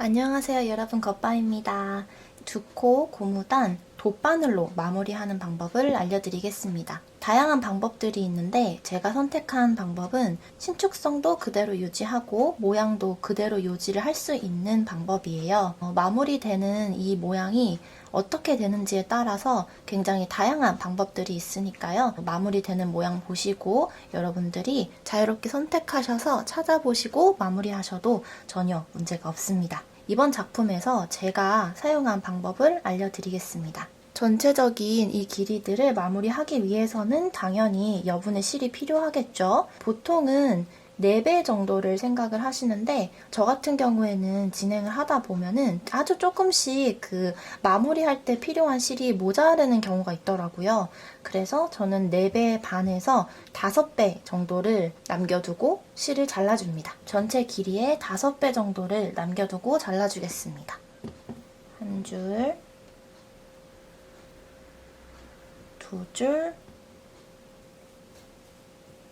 안녕하세요 여러분, 겉바입니다. 두코 고무단 돗바늘로 마무리하는 방법을 알려드리겠습니다. 다양한 방법들이 있는데 제가 선택한 방법은 신축성도 그대로 유지하고 모양도 그대로 유지를 할 수 있는 방법이에요. 마무리되는 이 모양이 어떻게 되는지에 따라서 굉장히 다양한 방법들이 있으니까요. 마무리되는 모양 보시고 여러분들이 자유롭게 선택하셔서 찾아보시고 마무리하셔도 전혀 문제가 없습니다. 이번 작품에서 제가 사용한 방법을 알려드리겠습니다. 전체적인 이 길이들을 마무리하기 위해서는 당연히 여분의 실이 필요하겠죠. 보통은 4배 정도를 생각을 하시는데 저 같은 경우에는 진행을 하다 보면은 아주 조금씩 그 마무리할 때 필요한 실이 모자르는 경우가 있더라고요. 그래서 저는 4배 반에서 5배 정도를 남겨두고 실을 잘라줍니다. 전체 길이의 5배 정도를 남겨두고 잘라주겠습니다. 한 줄, 두 줄,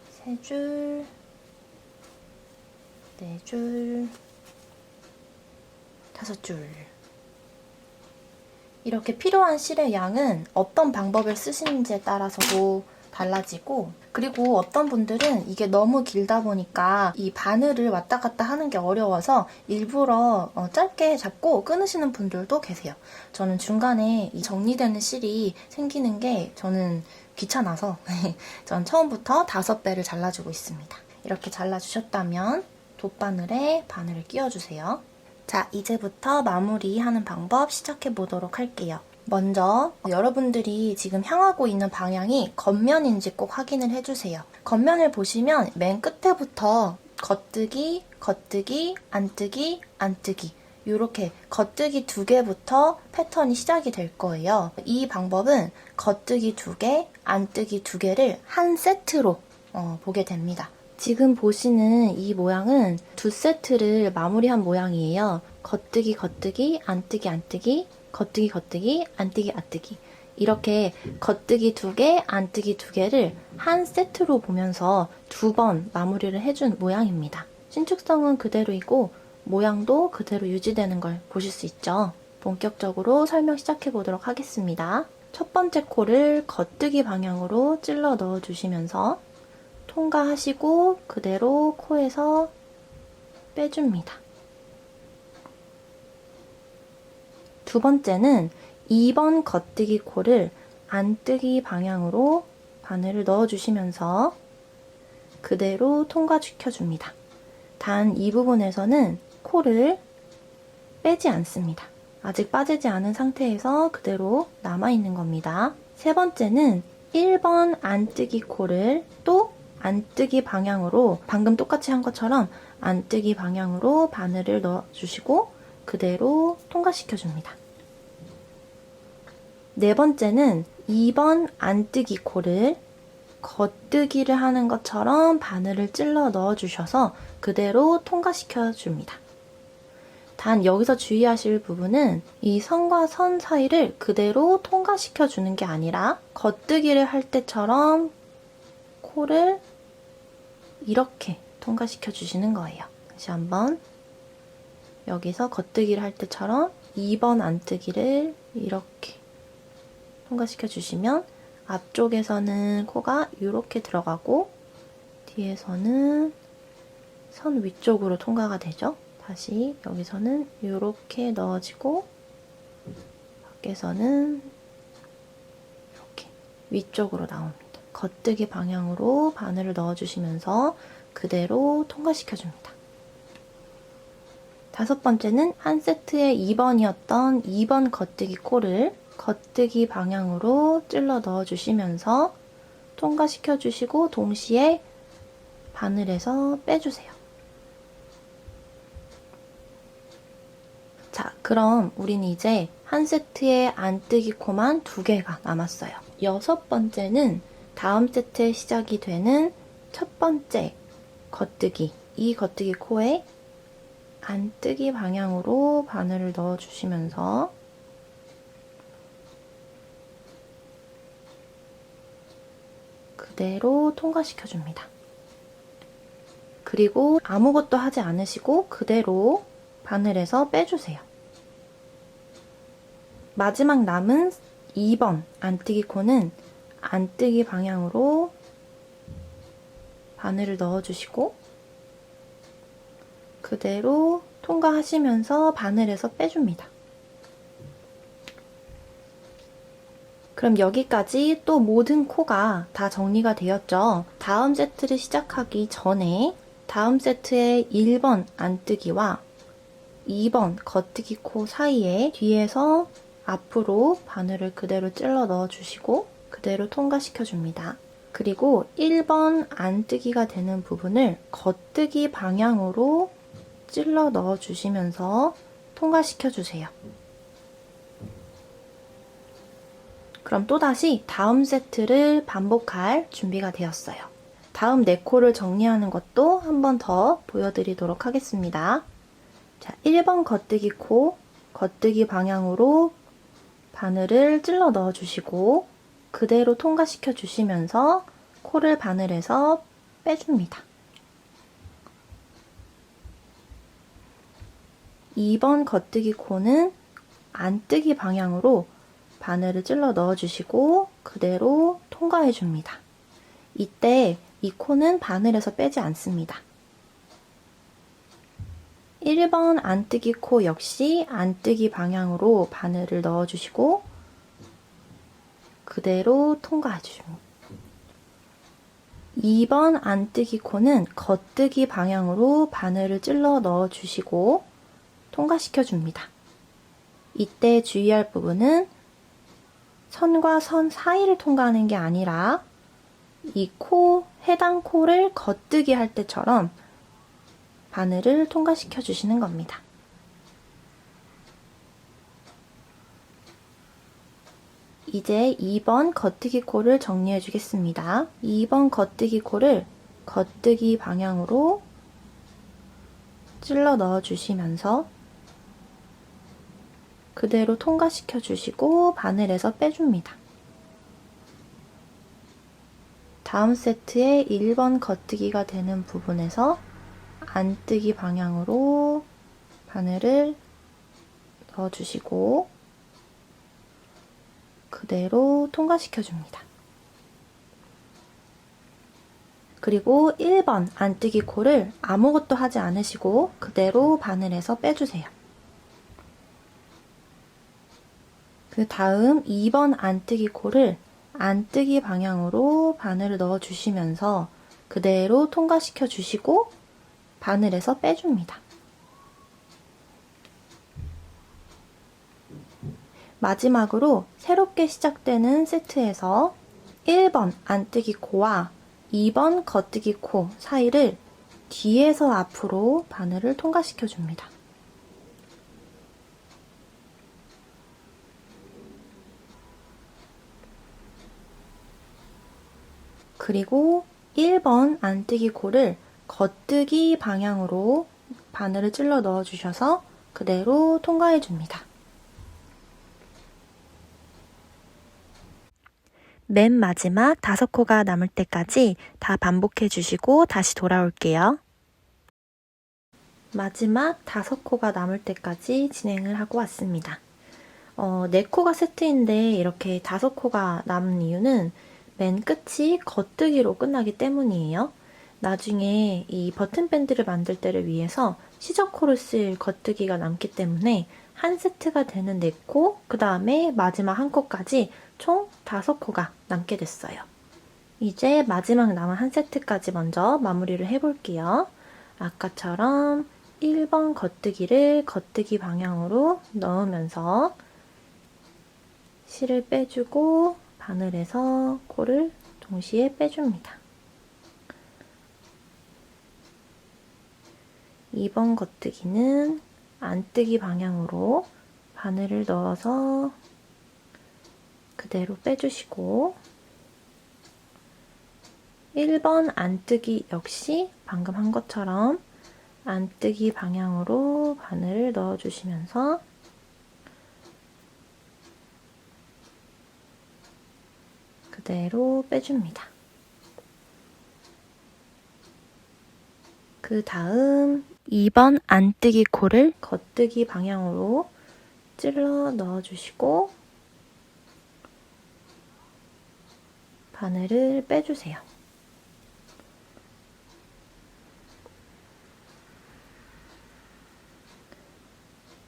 세 줄, 네 줄, 5줄. 이렇게 필요한 실의 양은 어떤 방법을 쓰시는지에 따라서도 달라지고, 그리고 어떤 분들은 이게 너무 길다 보니까 이 바늘을 왔다 갔다 하는 게 어려워서 일부러 짧게 잡고 끊으시는 분들도 계세요. 저는 중간에 이 정리되는 실이 생기는 게 저는 귀찮아서 전 처음부터 5배를 잘라주고 있습니다. 이렇게 잘라주셨다면 돗바늘에 바늘을 끼워주세요. 자, 이제부터 마무리하는 방법 시작해 보도록 할게요. 먼저 여러분들이 지금 향하고 있는 방향이 겉면인지 꼭 확인을 해주세요. 겉면을 보시면 맨 끝에부터 겉뜨기, 겉뜨기, 안뜨기, 안뜨기, 이렇게 겉뜨기 2개부터 패턴이 시작이 될 거예요. 이 방법은 겉뜨기 2개, 안뜨기 2개를 한 세트로 보게 됩니다. 지금 보시는 이 모양은 2세트를 마무리한 모양이에요. 겉뜨기, 겉뜨기, 안뜨기, 안뜨기, 겉뜨기, 겉뜨기, 안뜨기, 안뜨기. 이렇게 겉뜨기 2개, 안뜨기 2개를 한 세트로 보면서 2번 마무리를 해준 모양입니다. 신축성은 그대로이고 모양도 그대로 유지되는 걸 보실 수 있죠. 본격적으로 설명 시작해 보도록 하겠습니다. 첫 번째 코를 겉뜨기 방향으로 찔러 넣어주시면서 통과하시고 그대로 코에서 빼줍니다. 두 번째는 2번 겉뜨기 코를 안뜨기 방향으로 바늘을 넣어주시면서 그대로 통과시켜줍니다. 단 이 부분에서는 코를 빼지 않습니다. 아직 빠지지 않은 상태에서 그대로 남아있는 겁니다. 세 번째는 1번 안뜨기 코를 또 안뜨기 방향으로, 방금 똑같이 한 것처럼 안뜨기 방향으로 바늘을 넣어주시고 그대로 통과시켜줍니다. 네 번째는 2번 안뜨기 코를 겉뜨기를 하는 것처럼 바늘을 찔러 넣어주셔서 그대로 통과시켜줍니다. 단 여기서 주의하실 부분은 이 선과 선 사이를 그대로 통과시켜주는 게 아니라 겉뜨기를 할 때처럼 코를 이렇게 통과시켜 주시는 거예요. 다시 한번 여기서 겉뜨기를 할 때처럼 2번 안뜨기를 이렇게 통과시켜 주시면 앞쪽에서는 코가 이렇게 들어가고 뒤에서는 선 위쪽으로 통과가 되죠. 다시 여기서는 이렇게 넣어지고 밖에서는 이렇게 위쪽으로 나옵니다. 겉뜨기 방향으로 바늘을 넣어주시면서 그대로 통과시켜줍니다. 다섯 번째는 한 세트의 2번이었던 2번 겉뜨기 코를 겉뜨기 방향으로 찔러 넣어주시면서 통과시켜주시고 동시에 바늘에서 빼주세요. 자, 그럼 우린 이제 한 세트의 안뜨기 코만 2개가 남았어요. 여섯 번째는 다음 세트에 시작이 되는 첫 번째 겉뜨기, 이 겉뜨기 코에 안뜨기 방향으로 바늘을 넣어주시면서 그대로 통과시켜줍니다. 그리고 아무것도 하지 않으시고 그대로 바늘에서 빼주세요. 마지막 남은 2번 안뜨기 코는 안뜨기 방향으로 바늘을 넣어주시고 그대로 통과하시면서 바늘에서 빼줍니다. 그럼 여기까지 또 모든 코가 다 정리가 되었죠? 다음 세트를 시작하기 전에 다음 세트의 1번 안뜨기와 2번 겉뜨기 코 사이에 뒤에서 앞으로 바늘을 그대로 찔러 넣어주시고 그대로 통과시켜줍니다. 그리고 1번 안뜨기가 되는 부분을 겉뜨기 방향으로 찔러 넣어주시면서 통과시켜주세요. 그럼 또다시 다음 세트를 반복할 준비가 되었어요. 다음 4코를 정리하는 것도 한 번 더 보여드리도록 하겠습니다. 자, 1번 겉뜨기 코, 겉뜨기 방향으로 바늘을 찔러 넣어주시고 그대로 통과시켜 주시면서 코를 바늘에서 빼줍니다. 2번 겉뜨기 코는 안뜨기 방향으로 바늘을 찔러 넣어주시고 그대로 통과해줍니다. 이때 이 코는 바늘에서 빼지 않습니다. 1번 안뜨기 코 역시 안뜨기 방향으로 바늘을 넣어주시고 그대로 통과해줍니다. 2번 안뜨기 코는 겉뜨기 방향으로 바늘을 찔러 넣어주시고 통과시켜줍니다. 이때 주의할 부분은 선과 선 사이를 통과하는 게 아니라 이 코, 해당 코를 겉뜨기 할 때처럼 바늘을 통과시켜 주시는 겁니다. 이제 2번 겉뜨기 코를 정리해 주겠습니다. 2번 겉뜨기 코를 겉뜨기 방향으로 찔러 넣어 주시면서 그대로 통과시켜 주시고 바늘에서 빼줍니다. 다음 세트의 1번 겉뜨기가 되는 부분에서 안뜨기 방향으로 바늘을 넣어주시고 그대로 통과시켜줍니다. 그리고 1번 안뜨기 코를 아무것도 하지 않으시고 그대로 바늘에서 빼주세요. 그 다음 2번 안뜨기 코를 안뜨기 방향으로 바늘을 넣어주시면서 그대로 통과시켜 주시고 바늘에서 빼줍니다. 마지막으로 새롭게 시작되는 세트에서 1번 안뜨기 코와 2번 겉뜨기 코 사이를 뒤에서 앞으로 바늘을 통과시켜 줍니다. 그리고 1번 안뜨기 코를 겉뜨기 방향으로 바늘을 찔러 넣어주셔서 그대로 통과해 줍니다. 맨 마지막 5코가 남을 때까지 다 반복해 주시고 다시 돌아올게요. 마지막 5코가 남을 때까지 진행을 하고 왔습니다. 4코가 세트인데 이렇게 5코가 남은 이유는 맨 끝이 겉뜨기로 끝나기 때문이에요. 나중에 이 버튼 밴드를 만들 때를 위해서 시저코를 쓸 겉뜨기가 남기 때문에 한 세트가 되는 4코, 그 다음에 마지막 한 코까지 총 5코가 남게 됐어요. 이제 마지막 남은 한 세트까지 먼저 마무리를 해볼게요. 아까처럼 1번 겉뜨기를 겉뜨기 방향으로 넣으면서 실을 빼주고 바늘에서 코를 동시에 빼줍니다. 2번 겉뜨기는 안뜨기 방향으로 바늘을 넣어서 그대로 빼주시고 1번 안뜨기 역시 방금 한 것처럼 안뜨기 방향으로 바늘을 넣어주시면서 그대로 빼줍니다. 그 다음 2번 안뜨기 코를 겉뜨기 방향으로 찔러 넣어주시고 바늘을 빼주세요.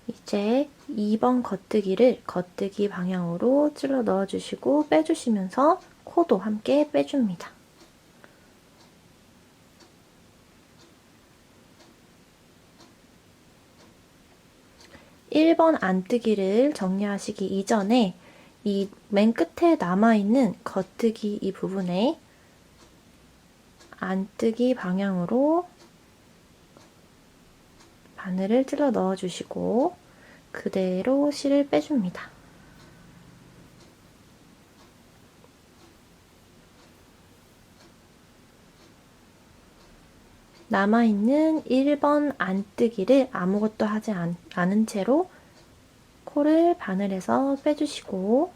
이제 2번 겉뜨기를 겉뜨기 방향으로 찔러 넣어주시고 빼주시면서 코도 함께 빼줍니다. 1번 안뜨기를 정리하시기 이전에 이 맨 끝에 남아있는 겉뜨기 이 부분에 안뜨기 방향으로 바늘을 찔러 넣어주시고 그대로 실을 빼줍니다. 남아있는 1번 안뜨기를 아무것도 하지 않은 채로 코를 바늘에서 빼주시고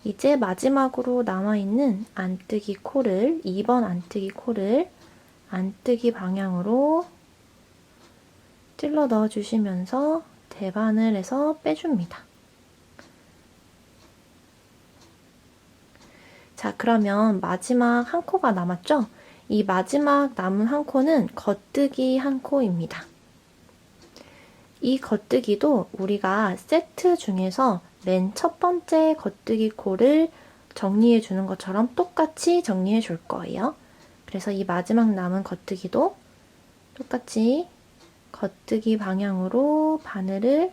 이제 마지막으로 남아있는 안뜨기 코를 2번 안뜨기 코를 안뜨기 방향으로 찔러 넣어주시면서 대바늘에서 빼줍니다. 자, 그러면 마지막 한 코가 남았죠? 이 마지막 남은 한 코는 겉뜨기 한 코입니다. 이 겉뜨기도 우리가 세트 중에서 맨 첫 번째 겉뜨기 코를 정리해 주는 것처럼 똑같이 정리해 줄 거예요. 그래서 이 마지막 남은 겉뜨기도 똑같이 겉뜨기 방향으로 바늘을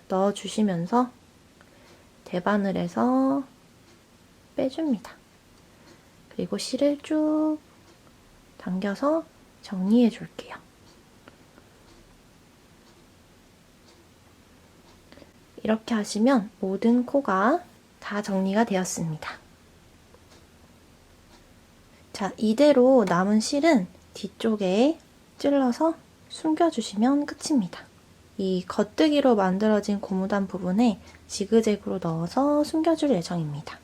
넣어 주시면서 대바늘에서 빼줍니다. 그리고 실을 쭉 당겨서 정리해 줄게요. 이렇게 하시면 모든 코가 다 정리가 되었습니다. 자, 이대로 남은 실은 뒤쪽에 찔러서 숨겨주시면 끝입니다. 이 겉뜨기로 만들어진 고무단 부분에 지그재그로 넣어서 숨겨줄 예정입니다.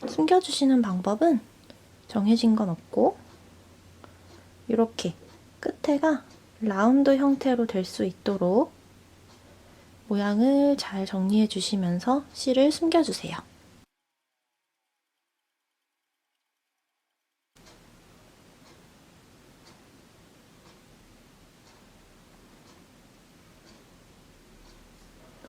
숨겨주시는 방법은 정해진 건 없고 이렇게 끝에가 라운드 형태로 될 수 있도록 모양을 잘 정리해 주시면서 실을 숨겨주세요.